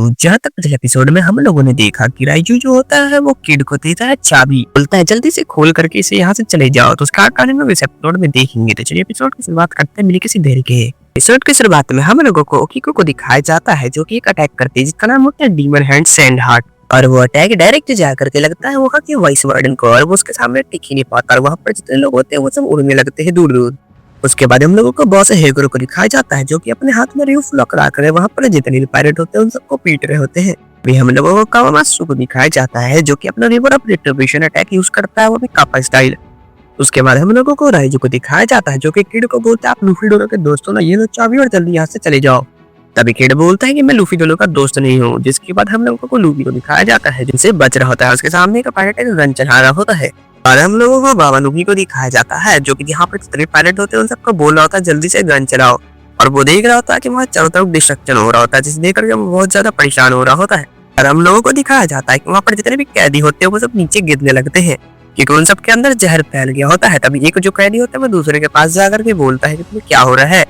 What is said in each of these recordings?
जहाँ तक पिछले एपिसोड में हम लोगों ने देखा कि राइजू जो होता है वो किड को देता है चाबी, बोलता है जल्दी से खोल करके इसे यहाँ से चले जाओ। तो उसका कारण हम लोग इस एपिसोड में देखेंगे। तो चलिए एपिसोड की शुरुआत करते हैं बिना किसी देरी के। एपिसोड की शुरुआत में हम लोगों को ओकिको को दिखाया जाता है जो कि एक अटैक करती है जिसका नाम होता है डीमन हैंड सैंड हार्ट। और वो अटैक डायरेक्ट जा करके लगता है वहाँ के वाइस वार्डन को, और वो उसके सामने टिक ही नहीं पाता और वहाँ पर जितने लोग होते हैं वो सब उड़ने लगते हैं दूर दूर। उसके बाद हम लोगों को बॉस हेगुरो को दिखाया जाता है जो कि अपने हाथ में रियूफ लॉक कर वहाँ पर जितने भी पायलट होते हैं उन सबको पीट रहे होते हैं। भी हम लोगों को कावामात्सु को दिखाया जाता है जो कि अपना river of retribution attack use करता है, वो भी कापा स्टाइल। उसके बाद हम लोगों को राइजू को दिखाया जाता है जो कि किड को बोलता है आप लूफी डोलो के दोस्तों ना, ये लो चाबी और जल्दी यहाँ से चले जाओ। तभी किड बोलता है कि मैं लूफी डोलो का दोस्त नहीं हूँ। जिसके बाद हम लोगों को लूफी को दिखाया जाता है जिनसे बच रहा होता है। उसके सामने एक पायलट गन चला रहा होता है और हम लोगों को बाबा लूफी को दिखाया जाता है जो कि यहाँ पर जितने पायलट होते हैं उन सबको बोल रहा होता है जल्दी से गन चलाओ। और वो देख रहा होता है कि वहाँ चारों तरफ डिस्ट्रक्शन हो रहा होता है जिसे देख करके वो बहुत ज्यादा परेशान हो रहा होता है। और हम लोगों को दिखाया जाता है कि वहाँ पर जितने भी कैदी होते हैं वो सब नीचे गिरने लगते हैं क्योंकि उन सब के अंदर जहर फैल गया होता है। तभी एक जो कैदी होता है वो दूसरे के पास जाकर के बोलता है कि तुम्हें क्या हो रहा है।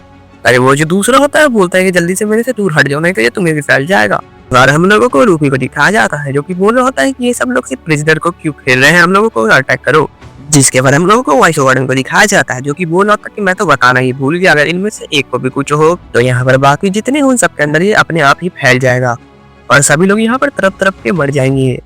अरे वो जो दूसरा होता है बोलता है कि जल्दी से मेरे से दूर हट जाओ नहीं तो ये तुम्हें भी फैल जाएगा। और हम लोगों को लूफी को दिखाया जाता है जो कि बोल रहा होता है कि ये सब लोग सिर्फ प्रिजनर को क्यों खेल रहे हैं, हम लोगों को अटैक करो। जिसके बाद हम लोगों को वॉइस वार्डन को दिखाया जाता है जो कि बोल रहा था कि मैं तो बताना ही भूल गया, अगर इनमें से एक को भी कुछ हो तो यहाँ पर बाकी जितने उन सब के अंदर ये अपने आप ही फैल जाएगा और सभी लोग यहाँ पर तरफ तरफ के मर जाएंगे।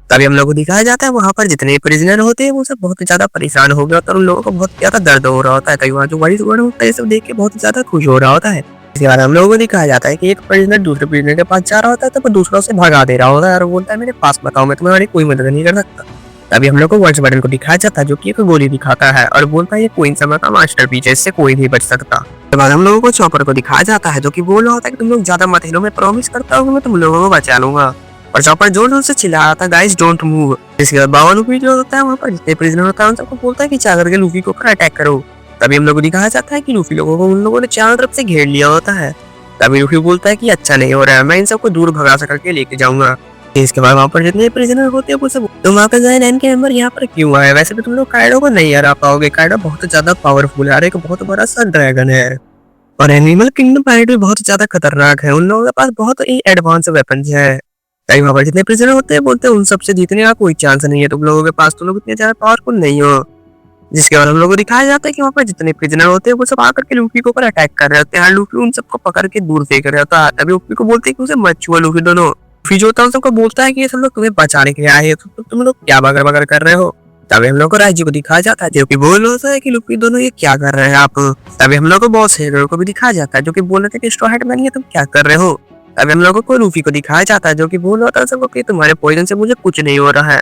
तभी हम लोग को दिखाया जाता है वहाँ पर जितने प्रिजनर होते हैं वो सब बहुत ज्यादा परेशान हो गए और उन लोगों को बहुत ज्यादा दर्द हो रहा होता है। तभी वहाँ जो वॉइस वार्डन होता है ये सब देख के बहुत ज्यादा खुश हो रहा होता है। इसके बाद हम लोगों को दिखाया जाता है कि एक प्रिजनर दूसरे प्रिजनर के पास जा रहा होता है तो वो दूसरा उसे भगा दे रहा होता है और बोलता है मेरे पास बताओ, मैं तुम्हारी कोई मदद नहीं कर सकता। तभी हम लोग को वॉइस वार्डन को दिखाया जाता है जो कि एक गोली दिखाता है और बोलता है ये क्वीन समय का मास्टरपीस है, इससे कोई नहीं बच सकता। उसके बाद हम लोगों को चॉपर को दिखाया जाता है जो कि बोल रहा होता है कि तुम लोग ज्यादा मत हिलो, मैं प्रॉमिस करता हूँ मैं तुम लोगों को बचा लूंगा। और चॉपर जोर जोर से चिल्ला रहा था गाइस डोंट मूव। इसके बाद बाबा लूफी जो होता है वहाँ पर जितने प्रिजनर होता है उन सबको बोलता है कि जा करके लूफी को अटैक करो। तभी हम लोग को दिखाया जाता है कि लूफी लोगों को उन लोगों ने चारों तरफ से घेर लिया होता है। तभी लूफी बोलता है कि अच्छा नहीं हो रहा है, मैं इन सबको दूर भगा सक करके लेके जाऊंगा। इसके बाद वहाँ पर जितने प्रिजनर होते हैं वो सब तुम वापस आए नैन के मेंबर यहाँ पर क्यों आए, वैसे भी तुम लोग काइडो को नहीं हरा पाओगे, काइडो बहुत ज्यादा पावरफुल है, एक बहुत बड़ा सा ड्रैगन है और एनिमल किंगडम पायलट भी बहुत ज्यादा खतरनाक है, उन लोगों के पास बहुत ही एडवांस वेपन्स है। तभी वहाँ पर जितने प्रिजनर होते हैं बोलते हैं उन सबसे जीतने का कोई चांस नहीं है तुम लोगों के पास, तुम लोग इतने ज्यादा पावरफुल नहीं हो। जिसके बाद हम लोगों को दिखाया जाता है कि वहाँ पर जितने प्रिजनर होते हैं वो सब आकर के लूफी के ऊपर अटैक कर रहे होते हैं। लूफी उन सबको पकड़ के दूर फेंक रहा होता है। तभी लूफी को बोलते हैं कि उसे मत छुओ लूफी दोनों। लूफी जो होता है उन सबको बोलता है कि ये सब लोग तुम्हें बचाने के लिए आए हैं, तो तुम लोग क्या बगर बगर कर रहे हो। तभी हम लोग को राइजू को दिखाया जाता है जो कि बोल रहा होता है कि लूफी दोनों ये क्या कर रहे हैं आप। तभी हम लोग को बॉस हेगुरो को भी दिखाया जाता है जो कि बोल रहे थे कि स्ट्रॉ हैट मैन ये तुम क्या कर रहे हो। तभी हम लोगों को लूफी को दिखाया जाता है जो कि बोल रहा था सबको कि तुम्हारे पॉइजन से मुझे कुछ नहीं हो रहा है।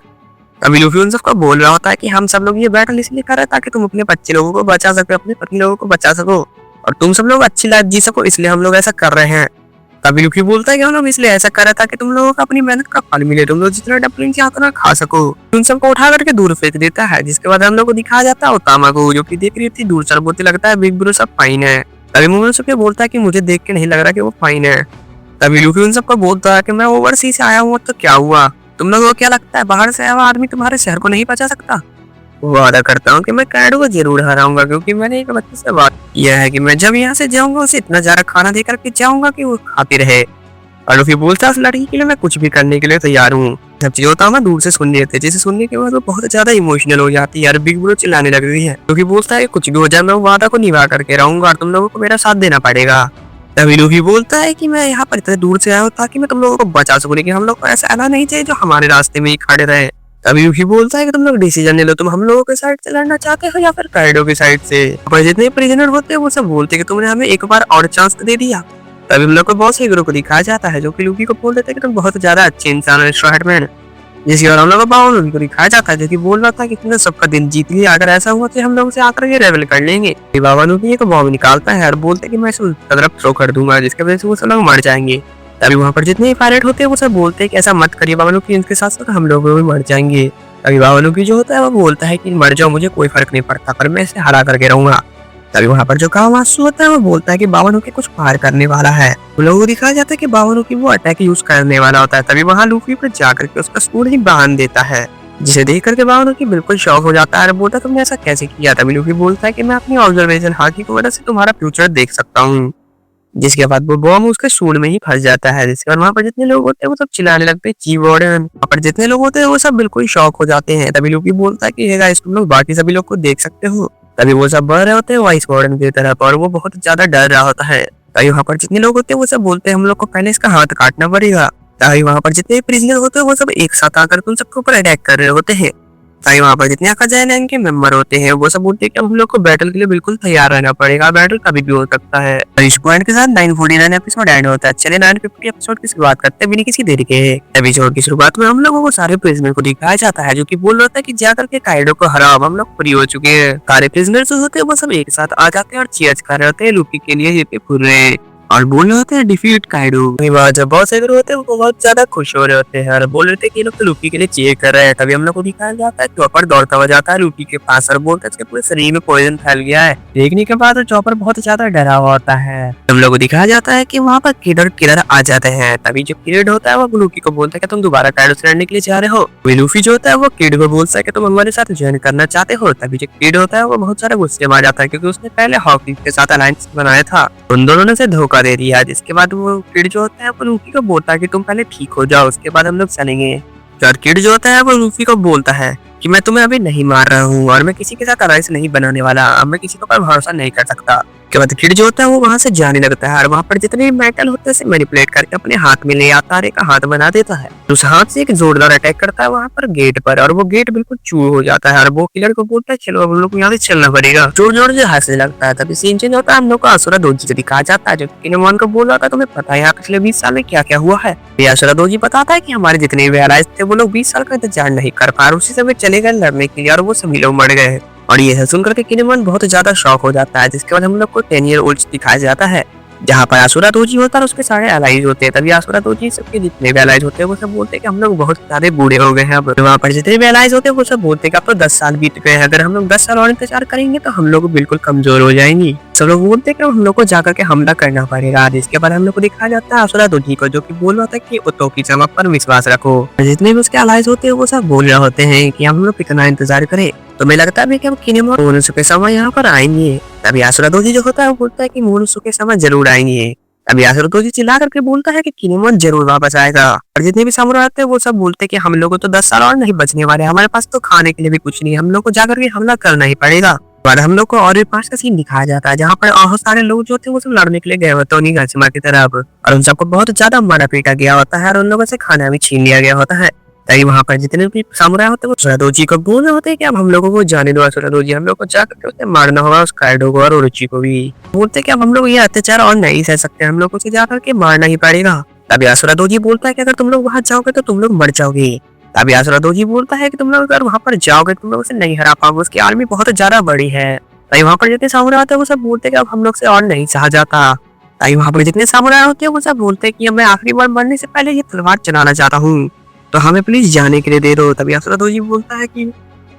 अभी लूफी उन सबको बोल रहा होता है कि हम सब लोग ये बैटल इसलिए कर रहे हैं ताकि तुम अपने बच्चे लोगों को बचा सको, अपने पत्नी लोगों को बचा सको और तुम सब लोग अच्छी लाइफ जी सको, इसलिए हम लोग ऐसा कर रहे हैं। तभी लूफी बोलता है कि हम लोग इसलिए ऐसा कर रहे हैं ताकि तुम लोगों को अपनी मेहनत का फल मिले, तुम लोग जितना डपलिंग चाहते ना खा सको। उन सबको उठा करके दूर फेंक देता है। जिसके बाद हम लोग को दिखाया जाता है ओतामा को जो कि देख रही थी दूर चल बोलते लगता है बिग ब्रो सब फाइन है। तभी मोमोनोसुके बोलता है कि मुझे देख के नहीं लग रहा कि वो फाइन है। तभी लूफी उन सबको बोलता है कि मैं ओवरसीज से आया हूँ तो क्या हुआ, तुम लोगों को क्या लगता है बाहर से आया हुआ आदमी तुम्हारे शहर को नहीं बचा सकता। वादा करता हूँ कि मैं काइडो को जरूर हराऊंगा क्योंकि मैंने एक बच्चे से बात किया है कि मैं जब यहाँ से जाऊंगा उसे इतना ज्यादा खाना देकर के जाऊंगा कि वो खाती रहे। और लूफी बोलता है उस लड़की के लिए मैं कुछ भी करने के लिए तैयार हूँ। जब चीज होता है दूर से सुन लेते जिसे सुनने के बाद वो बहुत ज्यादा इमोशनल हो जाती है और बिग ब्रो चिल्लाने लग गई है क्योंकि बोलता है कुछ भी हो जाए मैं वादा को निभा करके रहूंगा और तुम लोगों को मेरा साथ देना पड़ेगा। तभी लूफी बोलता है कि मैं यहाँ पर इतने दूर से आया हूँ ताकि मैं तुम लोगों को बचा सकूं, लेकिन हम लोग को ऐसा आना नहीं चाहिए जो हमारे रास्ते में ही खड़े रहे। तभी लूफी बोलता है कि तुम लोग डिसीजन ले लो, तुम हम लोगों के साइड से लड़ना चाहते हो या फिर काइडो की साइड से। पर जितने प्रिजनर होते हैं वो सब बोलते हैं कि तुमने हमें एक बार और चांस दे दिया। तभी हम लोग को बॉस हेगुरो को दिखाया जाता है जो कि लूफी को बोल देते हैं कि तुम बहुत ज्यादा अच्छे इंसान हो स्ट्रॉ हैट मैन। जिसके बाद हम लोग को बाबा लूफी को दिखाया जाता है जो कि बोल रहा था कि तुमने सबका दिन जीत लिया, अगर ऐसा हुआ तो हम लोग से आकर ये रेवल कर लेंगे। बाबा लूफी एक बॉम्ब निकालता है और बोलते हैं कि मैं इसे तरफ थ्रो कर दूंगा जिसकी वजह से वो सब लोग मर जाएंगे। तभी वहाँ पर जितने पायलट होते हैं वो सब बोलते हैं कि ऐसा मत करिए बाबा लूफी, इनके साथ साथ हम लोग भी मर जाएंगे। तभी बाबा लूफी जो होता है वो बोलता है कि मर जाओ मुझे कोई फर्क नहीं पड़ता पर मैं इसे हरा करके रहूंगा। तभी वहाँ पर जो कावामात्सु होता है वो बोलता है कि बाबा लूफी कुछ फायर करने वाला है। उन लोगों को दिखाया जाता है कि बाबा लूफी वो अटैक यूज करने वाला होता है। तभी वहाँ लूफी पर जाकर के उसका सूंड ही बांध देता है जिसे देख करके बाबा लूफी बिल्कुल शॉक हो जाता है और बोलता है तुमने ऐसा कैसे किया। तभी लूफी बोलता है कि मैं अपनी ऑब्जर्वेशन हाकी की वजह से तुम्हारा फ्यूचर देख सकता हूँ। जिसके बाद वो बॉम्ब उसके सूंड में ही फंस जाता है। जिसके बाद वहाँ पर जितने लोग होते हैं वो सब चिल्लाने लगते हैं ची वार्डन। वहाँ पर जितने लोग होते हैं वो सब बिल्कुल शॉक हो जाते हैं। तभी लूफी बोलता है कि हे गाइस तुम लोग बाकी सभी लोग को देख सकते हो। तभी वो सब बढ़ रहे होते हैं वाइस वार्डन की तरफ और वो बहुत ज्यादा डर रहा होता है। तभी वहाँ पर जितने लोग होते हैं वो सब बोलते हैं हम लोग को पहले इसका हाथ काटना पड़ेगा। तभी वहाँ पर जितने प्रिजनर होते हैं वो सब एक साथ आकर उन सबके ऊपर अटैक कर रहे होते हैं। ताकि वहाँ पर जितने अकाज़ाई के मेंबर होते हैं वो सब बोलते हैं कि हम लोग को बैटल के लिए बिल्कुल तैयार रहना पड़ेगा, बैटल कभी भी हो सकता है। और इस पॉइंट के साथ 949 एपिसोड एंड होता है। चलिए 950 एपिसोड की शुरुआत करते हैं बिना किसी देरी के। एपिसोड की शुरुआत में हम लोगों को सारे प्रिजनर को दिखाया जाता है जो कि बोल रहा था कि जाकर के काइडो को हराओ, हम लोग फ्री हो चुके हैं। सारे प्रिजनर जो होते हैं वो सब एक साथ आ जाते हैं और चीयर्स कर रहे होते हैं लूफी के लिए पूरे और बोल रहे होते हैं डिफीट काइडो। जब बहुत से होते हैं वो बहुत ज्यादा खुश हो रहे होते हैं और बोल रहे थे कि ये लोग तो लूफी के लिए चीयर कर रहे हैं। तभी हम लोग को दिखाया जाता है चॉपर दौड़ता हुआ जाता है लूफी के पास और बोलता है उसके पूरे शरीर में पॉइजन फैल गया है। देखने के बाद चॉपर बहुत ज्यादा डरा हुआ होता है। हम लोग को दिखाया जाता है कि वहाँ पर किड और किलर आ जाते हैं। तभी जो किड होता है वो लूफी को बोलता है कि तुम दोबारा काइडो से लड़ने के लिए जा रहे हो। लूफी जो होता है वो किड को बोलता है कि तुम हमारे साथ ज्वाइन करना चाहते हो। तभी जो किड होता है वो बहुत सारे गुस्से में आ जाता है क्योंकि उसने पहले हॉकी के साथ अलायंस बनाया था, उन दोनों ने से धोखा दे दिया। जिसके बाद वो किड जो होता है वो लूफी को बोलता है कि तुम पहले ठीक हो जाओ उसके बाद हम लोग चलेंगे। और किड जो होता है वो लूफी को बोलता है कि मैं तुम्हें अभी नहीं मार रहा हूँ और मैं किसी के साथ अलायंस नहीं बनाने वाला, अब मैं किसी पर भरोसा नहीं कर सकता। के बाद किड जो होता है वो वहां से जाने लगता है और वहां पर जितने मेटल होते हैं मैनिपुलेट करके अपने हाथ में ले आता है, हाथ बना देता है। उस हाथ से एक जोरदार अटैक करता है वहां पर गेट पर और वो गेट बिल्कुल चूर हो जाता है और वो किलर को बोलता है चलो अब हम लोग यहाँ से चलना पड़ेगा। जोर जोर से हंसने लगता है। तभी सीन चेंज होता है, हम लोग को असुरा दोजी से दिखाया जाता है जो किनेमॉन को बोल रहा था तुम्हें पता है यहाँ पिछले 20 साल में क्या क्या हुआ है। असुरा दोजी बताता है कि हमारे जितने भी एलाइज थे वो लोग 20 साल का इंतजार नहीं कर पा रहे, उसी समय चले गए लड़ने के लिए और वो सभी लोग मर गए। और ये सुनकर के किनेमॉन बहुत ज्यादा शॉक हो जाता है। जिसके बाद हम लोग को 10 ईयर ओल्ड दिखाया जाता है जहाँ पर असुरा दोजी होता है उसके सारे एलाइज होते हैं। तभी असुरा दोजी सबके जितने भी एलाइज होते हैं वो सब बोलते हैं कि हम लोग बहुत सारे बूढ़े हो गए हैं। अब वहाँ पर जितने भी एलाइज होते हैं वो सब बोलते हैं कि अब तो 10 साल बीत गए हैं, अगर हम लोग 10 साल और इंतजार करेंगे तो हम लोग बिल्कुल कमजोर हो जाएंगे। सब लोग बोलते हैं कि हम लोग को जाकर के हमला करना पड़ेगा। जिसके बाद हम लोग को दिखाया जाता है असुरा दोजी को जो कि बोल रहा था कि ओतो की चमक पर विश्वास रखो। जितने भी उसके एलाइज होते हैं वो सब बोल रहे होते हैं कि हम लोग कितना इंतजार करें, तो मैं लगता है कि हम किनेमॉन मोनोसुके समय यहाँ पर आएंगे। तभी असुरा दोजी जो होता है वो बोलता है कि मोनोसुके समय जरूर आएंगे। अभी असुरा दोजी चिल्ला करके बोलता है कि किनेमॉन जरूर वापस आएगा। और जितने भी सामुराई आते हैं वो सब बोलते हैं कि हम लोगों तो 10 साल और नहीं बचने वाले, हमारे पास तो खाने के लिए भी कुछ नहीं, हम लोग को जाकर के हमला करना ही पड़ेगा। और हम लोग को और भी 5 का सीन दिखाया जाता है जहाँ पर बहुत सारे लोग जो थे वो सब लड़ने के लिए गए होते हैं उन्हीं की तरफ और उन सबको बहुत ज्यादा मारा पीटा गया होता है और उन लोगों से खाना भी छीन लिया गया होता है। तभी वहाँ पर जितने भी सामुराई होते हैं वो असुरा दोजी को बोल रहे होते हैं कि अब हम लोगों को जाने दो असुरा दोजी, हम लोग को जाकर के उसे मारना होगा, उस काइडो को और ओरोची को भी। बोलते हैं कि अब हम लोग ये अत्याचार और नहीं सह सकते, हम लोग उसे जाकर के मारना ही पड़ेगा। तभी असुरा दोजी बोलता है कि अगर तुम लोग वहाँ जाओगे तो तुम लोग मर जाओगे। तभी असुरा दोजी बोलता है कि तुम लोग अगर वहाँ पर जाओगे तुम लोग उसे नहीं हरा पाओगे, उसकी आर्मी बहुत ज्यादा बड़ी है। तभी वहाँ पर जितने सामुराई आते हैं वो सब बोलते हैं कि अब हम लोग से और नहीं सहा जाता। तभी वहाँ पर जितने सामुराई होते हैं वो सब बोलते हैं कि मैं आखिरी बार मरने से पहले ये तलवार चलाना चाहता हूँ, तो हमें प्लीज जाने के लिए दे दो। तभी असुरा दोजी बोलता है कि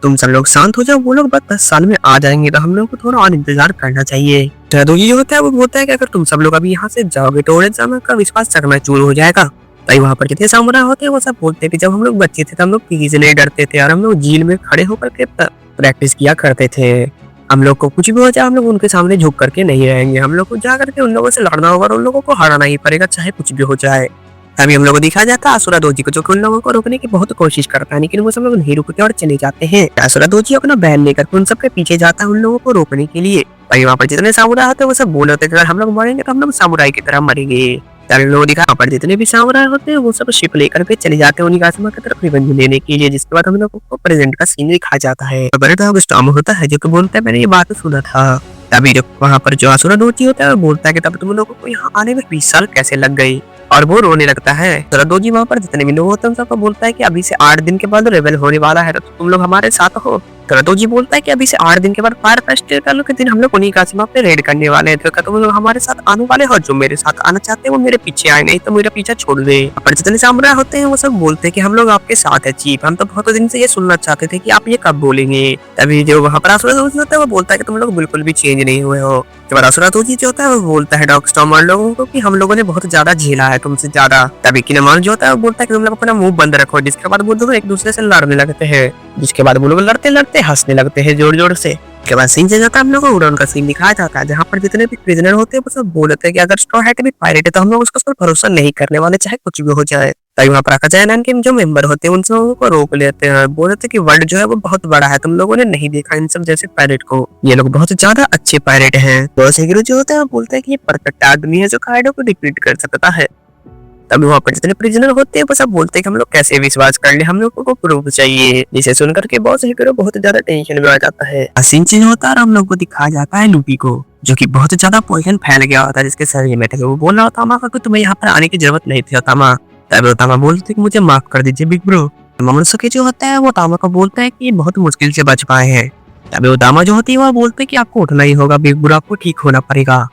तुम सब लोग शांत हो जाओ, वो लोग बस 10 साल में आ जाएंगे, तो हम लोग को थोड़ा और इंतजार करना चाहिए। असुरा दोजी जो होता है वो बोलता है कि अगर तुम सब लोग अभी यहाँ से जाओगे तो ओरेंजामा का विश्वास चकनाचूर हो जाएगा। तभी वहाँ पर जितने सामुराई होते हैं वो सब बोलते हैं कि जब हम लोग बच्चे थे तो हम लोग किसी से नहीं डरते थे और हम लोग झील में खड़े होकर के प्रैक्टिस किया करते थे, हम लोग को कुछ भी हो जाए हम लोग उनके सामने झुक करके नहीं रहेंगे, हम लोग को जा करके उन लोगों से लड़ना होगा और उन लोगों को हराना ही पड़ेगा चाहे कुछ भी हो जाए। तभी हम लोग को दिखाया जाता है असुरा दोजी को जो कि उन लोगों को रोकने की बहुत कोशिश करता है लेकिन वो सब लोग नहीं रुकते और चले जाते हैं। असुरा दोजी अपना बैन लेकर उन सबके पीछे जाता है उन लोगों को रोकने के लिए। भाई वहाँ पर जितने सामुराई होते हैं वो सब बोल रहे थे अगर हम लोग मरेंगे तो हम लोग सामुराई की तरह मरेंगे। तभी लोग दिखा पर जितने भी सामुराई होते हैं वो सब शिप लेकर के चले जाते हैं उन्हीं आसमा की तरफ रिवेंज लेने के लिए। जिसके बाद हम लोग को प्रेजेंट का सीन दिखाया जाता है। बड़ा स्टॉर्म होता है जो कि बोलता है मैंने ये बात सुना था। तभी जब वहाँ पर जो असुरा दोजी होता है वो बोलता है कि तब तुम लोगों को यहाँ आने में 20 साल कैसे लग गई, और वो रोने लगता है। असुरा दोजी वहाँ पर जितने भी लोग होते हैं उन सबको बोलता है कि अभी से 8 दिन के बाद रेबेल होने वाला है तो तुम लोग हमारे साथ हो। असुरा दोजी बोलता है कि अभी से 8 दिन के बाद फायर फेस्टिवल के दिन हम लोग उन्हीं कासिमा पे रेड करने वाले हैं, तो तुम लोग हमारे साथ आने वाले हो, जो मेरे साथ आना चाहते हैं वो मेरे पीछे आए, नहीं तो मेरा पीछा छोड़ दे। पर जितने सामुराई होते हैं वो सब बोलते हैं कि हम लोग आपके साथ है चीफ, हम तो बहुत दिन से ये सुनना चाहते थे कि आप ये कब बोलेंगे। तभी जो वहाँ पर असुरा दोजी होता है वो बोलता है कि तुम लोग बिल्कुल भी चेंज नहीं हुए हो। जब असुरा दोजी जो होता है वो बोलता है डॉग स्टॉर्म लोगों को कि हम लोगों ने बहुत ज्यादा झेला है तुमसे ज्यादा। तभी किनेमॉन जो होता है वो बोलता है कि तुम लोग अपना मुंह बंद रखो। जिसके बाद वो दोनों एक दूसरे से लड़ने लगते हैं। जिसके बाद वो लोग लड़ते लड़ते हंसने लगते हैं जोर जोर से। उसके बाद सीन चल जाता है, हम लोग को उड़ान का सीन दिखाया जाता है जहाँ पर जितने भी प्रिजनर होते हैं वो सब बोलते हैं कि अगर स्ट्रॉ हैट भी पायरेट है तो हम लोग उसको पर भरोसा नहीं करने वाले, चाहे कुछ भी हो जाए। तभी वहाँ पर आकाजान के जो मेंबर होते हैं उन सबों को रोक लेते हैं, बोल देते हैं कि वर्ल्ड जो है वो बहुत बड़ा है, तुम लोगों ने नहीं देखा इन सब जैसे पायरेट को, ये लोग बहुत ज्यादा अच्छे पायरेट हैं। तो सेगिरो जो होता है बोलते हैं कि ये परफेक्ट आदमी है जो काइडो को डिफीट कर सकता है। तभी वहाँ पर जितने प्रिजनर होते हैं वो सब बोलते हैं कि हम लोग कैसे विश्वास कर ले, हम लोग को प्रूफ चाहिए। जिसे सुनकर के बॉस हिकारो बहुत ज्यादा टेंशन में आ जाता है। सीन चेंज होता है और हम लोग को दिखाया जाता है लूफी को, जो कि बहुत ज्यादा पॉइजन फैल गया होता है जिसके शरीर में था। वो बोल रहा होता है कि तुम्हें यहाँ पर आने की जरूरत नहीं थी ओतामा। तभी ओतामा बोलते कि मुझे माफ कर दीजिए बिग ब्रो। मोमोनोसुके जो होता है वो ओतामा को बोलता है कि ये बहुत मुश्किल से बच पाए हैं। तभी ओतामा जो होती है वो बोलते हैं कि आपको उठना ही होगा बिग ब्रो, आपको ठीक होना पड़ेगा।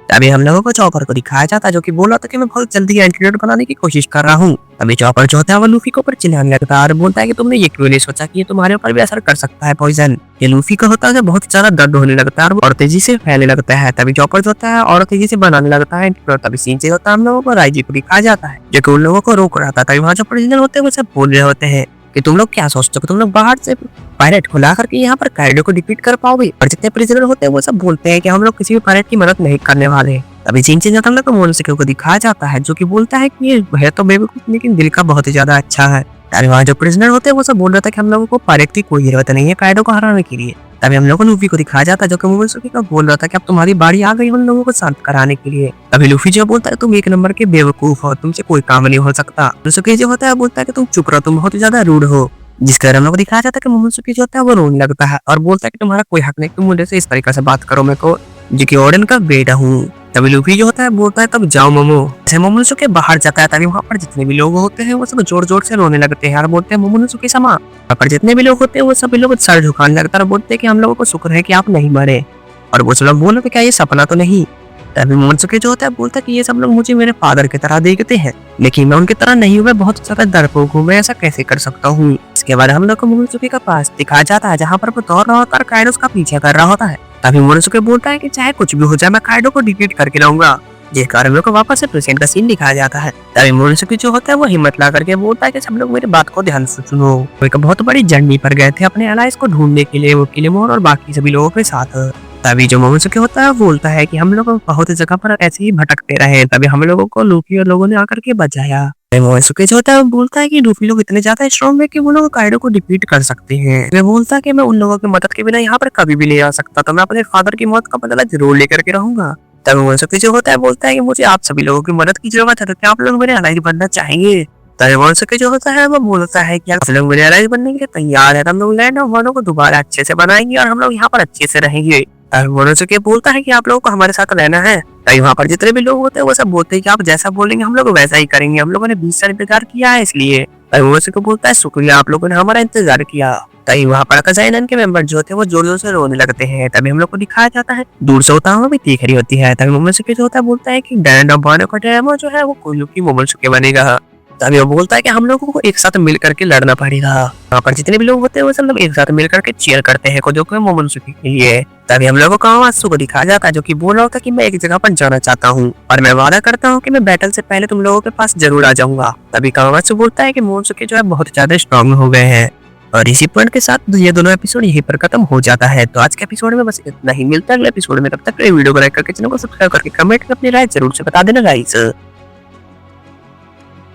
तभी हम लोगों को चॉपर को दिखाया जाता है जो कि बोल रहा था कि मैं बहुत जल्दी एंटीडोट बनाने की कोशिश कर रहा हूँ। तभी चॉपर जो होता है वो लूफी के ऊपर चिल्लाने लगता है और बोलता है कि तुमने ये क्यों नहीं सोचा कि ये तुम्हारे ऊपर भी असर कर सकता है पॉइजन। ये लूफी का होता है बहुत ज्यादा दर्द होने लगता है और तेजी से फैलने लगता है। तभी चॉपर जो होता है और तेजी से बनाने लगता है। तभी सीन से होता है हम लोगों को राइजी को दिखाया जाता है जो कि उन लोगों को रोक रहा था। तभी वहाँ जो प्रिजनर होते हैं वो सब बोल रहे होते हैं कि तुम लोग क्या सोचते हो, तुम लोग बाहर से पायरेट को ला करके यहाँ पर काइडो को डिफीट कर पाओगे। और जितने प्रिजनर होते हैं वो सब बोलते हैं कि हम लोग किसी भी पायरेट की मदद नहीं करने वाले। तभी सीन चेंज होता है तो मोमोनोसुके को दिखाया जाता है जो कि बोलता है कि ये है तो बेवकूफ लेकिन दिल का बहुत ही ज्यादा अच्छा है। तभी वहाँ जो प्रिजनर होते हैं वो सब बोल रहा था कि हम लोगों को पायरेट की कोई जरूरत नहीं है काइडो को हराने के लिए। तभी हम लोग को लूफी को दिखाया जाता है जो कि मोमोनोसुके को बोल रहा था कि अब तुम्हारी बारी आ गई उन लोगों को शांत कराने के लिए। तभी लूफी जो बोलता है तुम एक नंबर के बेवकूफ हो, तुमसे कोई काम नहीं हो सकता। मोमोनोसुके जो होता है बोलता है कि तुम चुप रहो, तुम बहुत ज्यादा रूड हो। जिसका हम लोग को दिखाया जाता है कि मोमोनोसुके जो होता है वो रोने लगता है और बोलता है कि तुम्हारा कोई हक नहीं, तुम मुझे से इस तरीके से बात करो, मैं को जो कि ओडेन का बेटा हूँ। तभी लूफी जो होता है बोलता है तब जाओ मोमो। ऐसे मोमोनोसुके बाहर जाता है। तभी वहाँ पर जितने भी लोग होते हैं वो सब जोर जोर से रोने लगते हैं और बोलते हैं मोमोनोसुके समा। वहाँ पर जितने भी लोग होते हैं वो सभी लोग सर झुकाने लगता है और बोलते हैं कि हम लोगों को शुक्र है कि आप नहीं मरे। और वो सब लोग बोल रहे क्या ये सपना तो नहीं। तभी मोमोनोसुके जो होता है बोलता है कि ये सब लोग मुझे मेरे फादर की तरह देखते हैं लेकिन मैं उनकी तरह नहीं हूँ, मैं बहुत ज्यादा डरपोक हूँ, मैं ऐसा कैसे कर सकता हूँ। इसके बाद हम लोग को मोमोनोसुके का पास दिखाया जाता है जहाँ पर वो दौड़ रहा होता है और काइडो उसका पीछा कर रहा होता है। तभी मोमोनोसुके बोलता है कि चाहे कुछ भी हो जाए मैं काइडो को डिफीट करके लाऊंगा। जिस कारण लोग को वापस से प्रेजेंट का सीन दिखाया जाता है। तभी मोमोनोसुके जो होता है वो हिम्मत ला करके बोलता है कि सब लोग मेरी बात को ध्यान से सुनो। वो एक बहुत बड़ी जर्नी पर गए थे अपने अलाइस को ढूंढने के लिए, वो किलेमोर और बाकी सभी लोगों के साथ। तभी जो मोमोनोसुके होता है बोलता है कि हम लोग बहुत जगह पर ऐसे ही भटकते रहे, तभी हम लोगों को लूफी और लोगों ने आकर के बचाया। मोमोनोसुके जो होता है वो बोलता है कि लूफी लोग इतने ज्यादा स्ट्रॉन्ग है कि वो लोग काइडो को डिफीट कर सकते हैं। मैं बोलता है कि मैं उन लोगों की मदद के बिना यहाँ पर कभी भी नहीं आ सकता, तो मैं अपने फादर की मौत का बदला जरूर लेकर के रहूंगा। तभी मोमोनोसुके जो होता है बोलता है कि मुझे आप सभी लोगों की मदद की जरूरत है, तो क्या आप लोग मेरे अलाइज बनना चाहेंगे। तभी मोमोनोसुके जो होता है वो बोलता है कि आप लोग मेरे अलाइज बनने के लिए तैयार है, तो हम लोग लैंड ऑफ वनो को दोबारा अच्छे से बनाएंगे और हम लोग यहाँ पर अच्छे से रहेंगे। मोमोनोसुके बोलता है कि आप लोगों को हमारे साथ रहना है। तभी वहाँ पर जितने भी लोग होते हैं वो सब बोलते हैं कि आप जैसा बोलेंगे हम लोग वैसा ही करेंगे, हम लोगों ने 20 साल इंतजार किया है इसलिए। तभी मोमोनोसुके बोलता है शुक्रिया, आप लोगों ने हमारा इंतजार किया। तभी वहाँ पर आकाजान के मेंबर जो होते हैं वो जोर जोर से रोने लगते हैं। तभी हम लोग को दिखाया जाता है दूर से होता है भी देख रही होती है। तभी मोमोनोसुके जो होता है बोलता है कि लैंड ऑफ वनो का डेमो जो है वो कोयुकी मोमोनोसुके बनेगा। तभी वो बोलता है कि हम लोगों को एक साथ मिल करके लड़ना पड़ेगा। वहाँ पर जितने भी लोग होते हैं वो सब लोग एक साथ मिल करके चीयर करते हैं कोजोको मोमोनोसुके के लिए। तभी हम लोगों को कावामात्सु को दिखाया जाता है जो कि बोल रहा होता है कि मैं एक जगह पर जाना चाहता हूँ और मैं वादा करता हूँ कि मैं बैटल से पहले तुम लोगों के पास जरूर आ जाऊंगा। तभी कावामात्सु बोलता है कि मोमोनोसुके जो है बहुत ज्यादा स्ट्रॉन्ग हो गए हैं। और इसी पॉइंट के साथ ये दोनों एपिसोड यहीं पर खत्म हो जाता है। तो आज के एपिसोड में बस इतना ही, मिलता है अगले एपिसोड में। तब तक वीडियो को लाइक करके चैनल को सब्सक्राइब करके कमेंट में अपनी राय जरूर से बता देना गाइस।